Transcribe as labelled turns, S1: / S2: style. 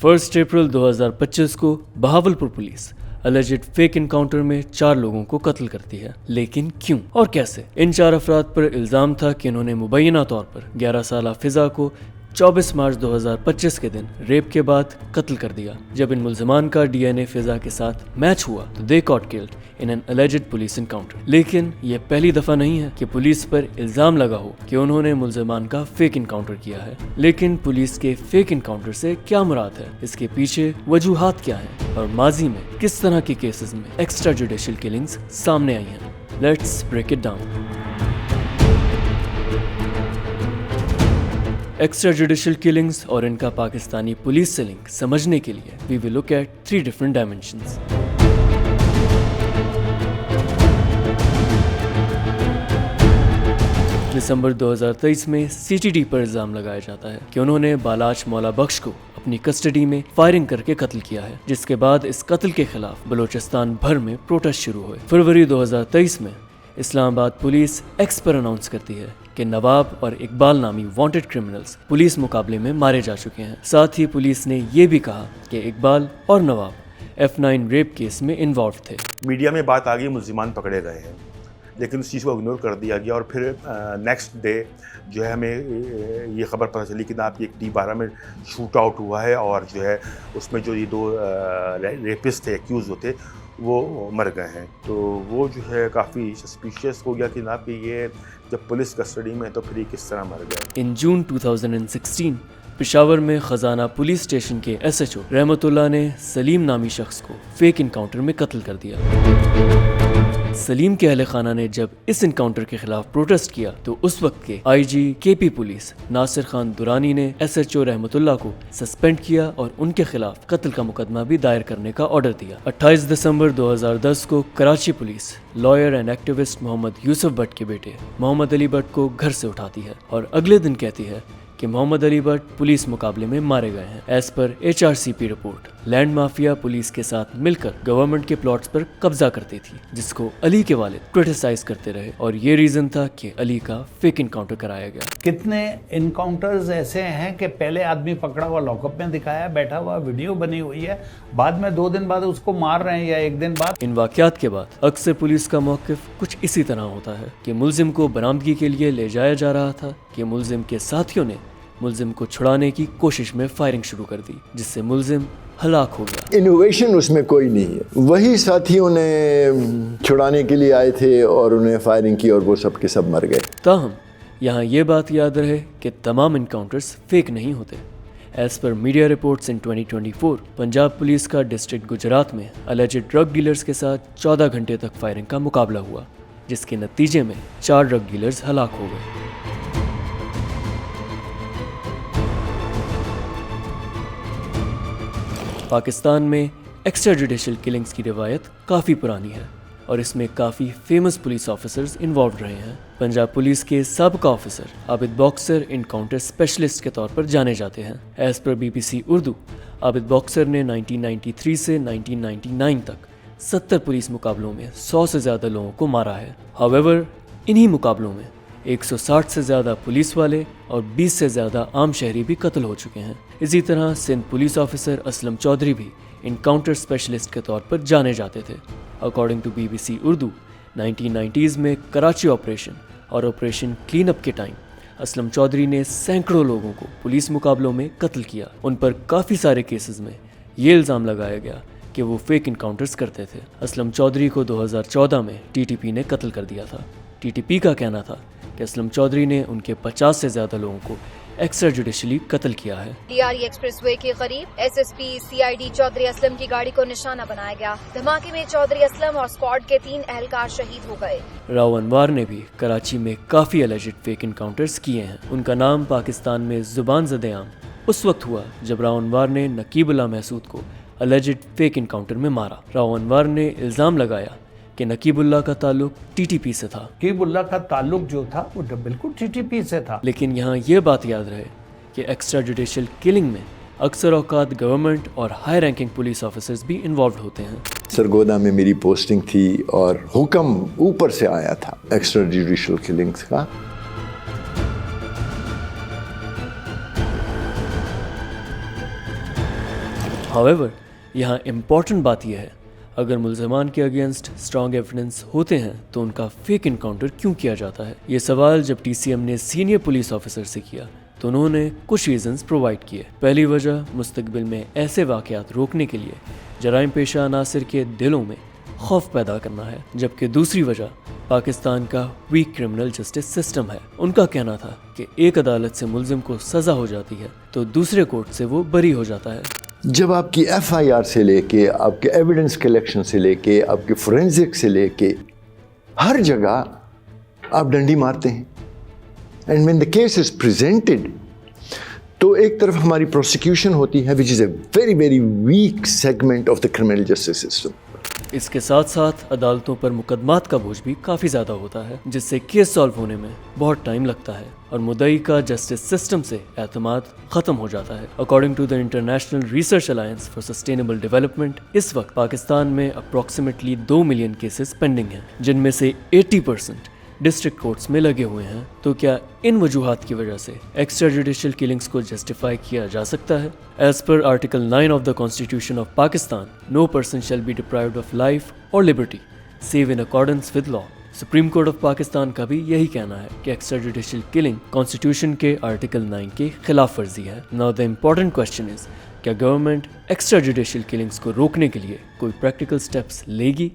S1: 1 अप्रैल 2025 को Bahawalpur police alleged fake encounter में 4 लोगों को कत्ल करती है। लेकिन क्यों और कैसे? इन 4 अफराद पर इल्जाम था कि इन्होंने मुबैना तौर पर 11 साला फिजा को 24 मार्च 2025 के दिन रेप के बाद कत्ल कर दिया। जब इन मुल्ज़िमान का डीएनए फिजा के साथ मैच हुआ तो they got killed in an alleged police encounter. लेकिन ये पहली दफा नहीं है कि पुलिस पर इल्जाम लगा हो कि उन्होंने मुल्ज़िमान का फेक इनकाउंटर किया है। लेकिन पुलिस के फेक इनकाउंटर से क्या मुराद है, इसके पीछे वजूहात क्या हैं और माजी में किस तरह के केसेस में एक्स्ट्रा जुडिशियल किलिंग्स सामने आई हैं? Let's break it down. Extra judicial killings और इनका पाकिस्तानी पुलिस से लिंक समझने के लिए we will look at 3 different dimensions. दिसंबर 2023 में सीटीडी पर इल्जाम लगाया जाता है कि उन्होंने बालाच मौला बख्श को अपनी कस्टडी में फायरिंग करके कत्ल किया है, जिसके बाद इस कत्ल के खिलाफ बलोचिस्तान भर में प्रोटेस्ट शुरू हुए। फरवरी 2023 में इस्लामाबाद पुलिस एक्स पर अनाउंस करती है कि नवाब और इकबाल नामी वांटेड क्रिमिनल्स पुलिस मुकाबले में मारे जा चुके हैं। साथ ही पुलिस ने ये भी कहा कि इकबाल और नवाब F9 रेप केस में इन्वॉल्व थे।
S2: मीडिया में बात आ गई मुल्जिमान पकड़े गए हैं, लेकिन उस चीज़ को इग्नोर कर दिया गया और फिर नेक्स्ट डे जो है हमें ये खबर पता चली कि ना आपकी एक D12 में शूट आउट हुआ है और जो है उसमें जो ये 2 रेपिस्ट थे, एक्यूज होते, वो मर गए हैं। तो वो जो है काफ़ी सस्पिशियस हो गया कि ना कि ये जब पुलिस कस्टडी में है तो फिर ये किस तरह मर गए।
S1: इन जून 2016 पेशावर में खजाना पुलिस स्टेशन के SHO रहमतुल्लाह ने सलीम नामी शख्स को फेक इनकाउंटर में कत्ल कर दिया। सलीम के अहले खाना ने जब इस इनकाउंटर के खिलाफ प्रोटेस्ट किया तो उस वक्त के IG KP police Nasir Khan Durrani ने SHO रहमतुल्लाह को सस्पेंड किया और उनके खिलाफ कत्ल का मुकदमा भी दायर करने का ऑर्डर दिया। 28 दिसंबर 2010 को Karachi police lawyer and activist Muhammad Yousuf Bhatt के बेटे मोहम्मद अली भट्ट को घर से उठाती है और अगले दिन कहती है कि मोहम्मद अली भट्ट पुलिस मुकाबले में मारे गए हैं। As per HRCP report, land mafia police के साथ मिलकर गवर्नमेंट के प्लॉट्स पर कब्जा करती थी, जिसको अली के वालिद क्रिटिसाइज करते रहे और ये रीजन था कि अली का फेक इनकाउंटर कराया गया।
S3: कितने इनकाउंटर्स ऐसे हैं कि पहले आदमी पकड़ा हुआ लॉकअप में दिखाया, बैठा हुआ, वीडियो बनी हुई है, बाद में 2 दिन बाद उसको मार रहे हैं या 1 दिन बाद।
S1: इन वाकयात के बाद अक्सर पुलिस का मौक़िफ़ कुछ इसी तरह होता है कि मुल्जिम को बरामदगी के लिए ले जाया जा रहा था कि मुल्जिम के साथियों ने मुल्जिम को छुड़ाने की कोशिश में फायरिंग शुरू कर दी, जिससे मुल्जिम हलाक हो गया।
S4: इनोवेशन उसमें कोई नहीं है। वही साथियों ने छुड़ाने के लिए आए थे और उन्हें फायरिंग की और वो सब के सब मर गए।
S1: ताहम यहाँ ये बात याद रहे कि तमाम इनकाउंटर्स फेक नहीं होते। As per media reports in 2024 Punjab police का डिस्ट्रिक्ट गुजरात में अलेजिड ड्रग डीलर्स के साथ 14 घंटे तक फायरिंग का मुकाबला हुआ, जिसके नतीजे में 4 ड्रग डीलर्स हलाक हो गए। पाकिस्तान में एक्स्ट्रा जुडिशियल किलिंग्स की रिवायत काफ़ी पुरानी है और इसमें काफ़ी फेमस पुलिस ऑफिसर्स इन्वॉल्व रहे हैं। पंजाब पुलिस के साबिका officer Abid boxer encounter specialist के तौर पर जाने जाते हैं। एज पर BBC उर्दू, आबिद बॉक्सर ने 1993 से 1999 तक 70 पुलिस मुकाबलों में 100 से ज़्यादा लोगों को मारा है। हाउएवर इन्हीं मुकाबलों में 160 से ज़्यादा पुलिस वाले और 20 से ज़्यादा आम शहरी भी कत्ल हो चुके हैं। इसी तरह सिंध पुलिस ऑफिसर असलम चौधरी भी इनकाउंटर स्पेशलिस्ट के तौर पर जाने जाते थे। According to BBC Urdu, 1990s में कराची ऑपरेशन और ऑपरेशन क्लीन अप के टाइम असलम चौधरी ने सैकड़ों लोगों को पुलिस मुकाबलों में कत्ल किया। उन पर काफ़ी सारे केसेस में ये इल्ज़ाम लगाया गया कि वो फेक इनकाउंटर्स करते थे। असलम चौधरी को 2014 में TTP ने कत्ल कर दिया था। TTP का कहना था कि असलम चौधरी ने उनके 50 से ज़्यादा लोगों को एक्स्ट्रा जुडिशली कत्ल किया है।
S5: DRE एक्सप्रेसवे के करीब SSP CID चौधरी असलम की गाड़ी को निशाना बनाया गया। धमाके में चौधरी असलम और स्क्वाड के 3 एहलकार शहीद हो गए।
S1: राव अनवार ने भी कराची में काफ़ी एलिजिड फेक इनकाउंटर्स किए हैं। उनका नाम पाकिस्तान में जुबान ज़द-ए-आम उस वक्त हुआ जब राव अनवार ने नकीबुल्लाह महसूद को एलिजिड फेक इनकाउंटर में मारा। राव अनवार ने इल्ज़ाम लगाया कि नकीबुल्लाह का ताल्लुक TTP से था।
S3: नकीबुल्लाह का ताल्लुक जो था वो बिल्कुल TTP से था।
S1: लेकिन यहाँ ये बात याद रहे कि एक्स्ट्रा जुडिशियल किलिंग में अक्सर औकात गवर्नमेंट और हाई रैंकिंग पुलिस ऑफिसर्स भी इन्वॉल्व होते हैं।
S4: सरगोदा में मेरी पोस्टिंग थी और हुक्म ऊपर से आया था एक्स्ट्रा जुडिशियल किलिंग्स का।
S1: However, यहाँ इम्पॉर्टेंट बात यह है, अगर मुल्ज़िमान के अगेंस्ट स्ट्रॉन्ग एविडेंस होते हैं तो उनका फेक इनकाउंटर क्यों किया जाता है? ये सवाल जब TCM ने सीनियर पुलिस ऑफिसर से किया तो उन्होंने कुछ रीजंस प्रोवाइड किए। पहली वजह मुस्तकबिल में ऐसे वाक़यात रोकने के लिए जराइम पेशा अनासिर के दिलों में खौफ पैदा करना है, जबकि दूसरी वजह पाकिस्तान का वीक क्रिमिनल जस्टिस सिस्टम है। उनका कहना था कि एक अदालत से मुल्जिम को सज़ा हो जाती है तो दूसरे कोर्ट से वो बरी हो जाता है।
S4: जब आपकी FIR से लेके, आपके एविडेंस कलेक्शन से लेके, आपके फोरेंसिक से लेके हर जगह आप डंडी मारते हैं, and when the case is presented तो एक तरफ हमारी प्रोसिक्यूशन होती है which is a very very weak segment of the criminal justice system.
S1: इसके साथ साथ अदालतों पर मुकदमात का बोझ भी काफ़ी ज़्यादा होता है, जिससे केस सॉल्व होने में बहुत टाइम लगता है और मुद्दई का जस्टिस सिस्टम से एतमाद ख़त्म हो जाता है। According to the International Research Alliance for Sustainable Development, इस वक्त पाकिस्तान में अप्रॉक्सीमेटली 2 मिलियन केसेस पेंडिंग हैं, जिनमें से 80% डिस्ट्रिक्ट कोर्ट्स में लगे हुए हैं। तो क्या इन वजूहात की वजह से एक्स्ट्रा जुडिशियल किलिंग्स को जस्टिफाई किया जा सकता है? As per article 9 of the constitution of Pakistan, no person shall be deprived of life और liberty save in accordance with law. Supreme court of Pakistan का भी यही कहना है कि एक्स्ट्रा जुडिशियल किलिंग कॉन्स्टिट्यूशन के आर्टिकल 9 के खिलाफ वर्जी है। Now the important question is, क्या गवर्नमेंट एक्स्ट्रा जुडिशियल किलिंग्स को रोकने के लिए कोई प्रैक्टिकल स्टेप्स लेगी